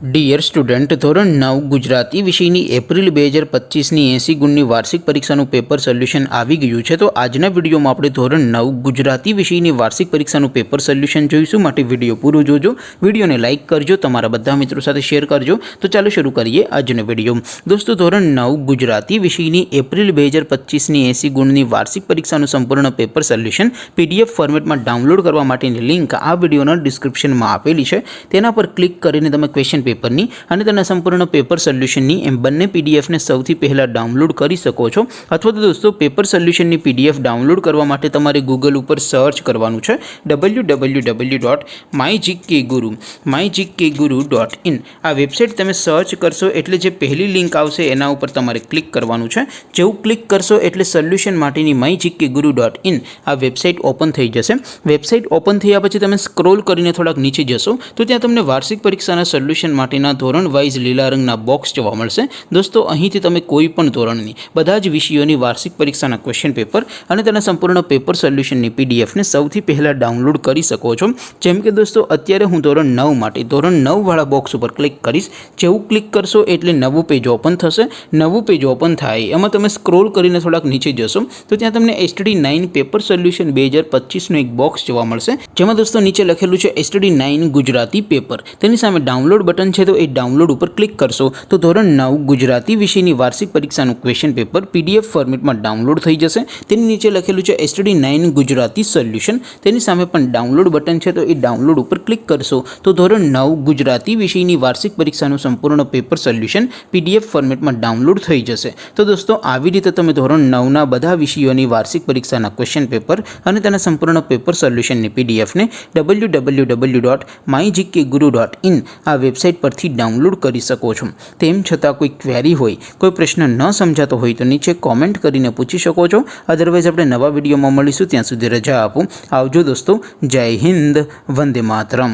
Dear student, ધોરણ 9 ગુજરાતી વિષયની April 2025ની 80 ગુણની વાર્ષિક પરીક્ષાનું પેપર સોલ્યુશન આવી ગયું છે। તો આજના વિડીયોમાં આપણે ધોરણ 9 ગુજરાતી વિષયની વાર્ષિક પરીક્ષાનું પેપર સોલ્યુશન જોઈશું। માટે વિડીયો પૂરો જોજો, વિડીયોને લાઇક કરજો, તમારા બધા મિત્રો સાથે શેર કરજો। તો ચાલો શરૂ કરીએ આજનો વિડીયો। દોસ્તો, ધોરણ 9 ગુજરાતી વિષયની એપ્રિલ 2025ની 80 ગુણની વાર્ષિક પરીક્ષાનું સંપૂર્ણ પેપર સોલ્યુશન પીડીએફ ફોર્મેટમાં ડાઉનલોડ કરવા માટેની લિંક આ વિડીયોના ડિસ્ક્રિપ્શનમાં આપેલી છે। તેના પર ક્લિક કરીને તમે ક્વેશ્ચન પેપરની અને તેના સંપૂર્ણ પેપર સોલ્યુશનની એમ બંને પીડીએફને સૌથી પહેલાં ડાઉનલોડ કરી શકો છો। અથવા તો દોસ્તો, પેપર સોલ્યુશનની પીડીએફ ડાઉનલોડ કરવા માટે તમારે ગૂગલ ઉપર સર્ચ કરવાનું છે www.mygkguru.in। આ વેબસાઇટ તમે સર્ચ કરશો એટલે જે પહેલી લિંક આવશે એના ઉપર તમારે ક્લિક કરવાનું છે। જેવું ક્લિક કરશો એટલે સોલ્યુશન માટેની mygkguru.in આ વેબસાઇટ ઓપન થઈ જશે। વેબસાઇટ ઓપન થયા પછી તમે સ્ક્રોલ કરીને થોડાક નીચે જશો તો ત્યાં તમને વાર્ષિક પરીક્ષાના સોલ્યુશન માટેના ધોરણ વાઇઝ લીલા રંગના બોક્સ જોવા મળશે। દોસ્તો, અહીંથી તમે કોઈ પણ ધોરણની બધા જ વિષયોની વાર્ષિક પરીક્ષાના ક્વેશ્ચન પેપર અને તેના સંપૂર્ણ પેપર સોલ્યુશનની પીડીએફને સૌથી પહેલાં ડાઉનલોડ કરી શકો છો। જેમ કે દોસ્તો, અત્યારે હું ધોરણ 9 માટે ધોરણ 9 વાળા બોક્સ ઉપર ક્લિક કરીશ। જેવું ક્લિક કરશો એટલે નવું પેજ ઓપન થશે। નવું પેજ ઓપન થાય એમાં તમે સ્ક્રોલ કરીને થોડાક નીચે જશો તો ત્યાં તમને STD9 પેપર સોલ્યુશન 2025નું એક બોક્સ જોવા મળશે, જેમાં દોસ્તો નીચે લખેલું છે STD9 ગુજરાતી પેપર। તેની સામે ડાઉનલોડ બટન છે, તો એ ડાઉનલોડ ઉપર ક્લિક કરશો તો ધોરણ 9 ગુજરાતી વિષયની વાર્ષિક પરીક્ષાનું ક્વેશ્ચન પેપર પીડીએફ ફોર્મેટમાં ડાઉનલોડ થઈ જશે। તેની નીચે લખેલું છે STD9 ગુજરાતી સોલ્યુશન, તેની સામે પણ ડાઉનલોડ બટન છે, તો એ ડાઉનલોડ ઉપર ક્લિક કરશો તો ધોરણ 9 ગુજરાતી વિષયની વાર્ષિક પરીક્ષાનું સંપૂર્ણ પેપર સોલ્યુશન પીડીએફ ફોર્મેટમાં ડાઉનલોડ થઈ જશે। તો દોસ્તો, આવી રીતે તમે ધોરણ 9ના બધા વિષયોની વાર્ષિક પરીક્ષાના ક્વેશ્ચન પેપર અને તેના સંપૂર્ણ પેપર સોલ્યુશનની પીડીએફને www.mygkguru.in આ વેબસાઇટ પરથી ડાઉનલોડ કરી શકો છો। તેમ છતાં કોઈ ક્વેરી હોય, કોઈ પ્રશ્ન ન સમજાતો હોય તો નીચે કોમેન્ટ કરીને પૂછી શકો છો। અદરવાઇઝ આપણે નવા વિડીયોમાં મળીશું, ત્યાં સુધી રજા આપો। આવજો દોસ્તો, જય હિન્દ, વંદે માતરમ।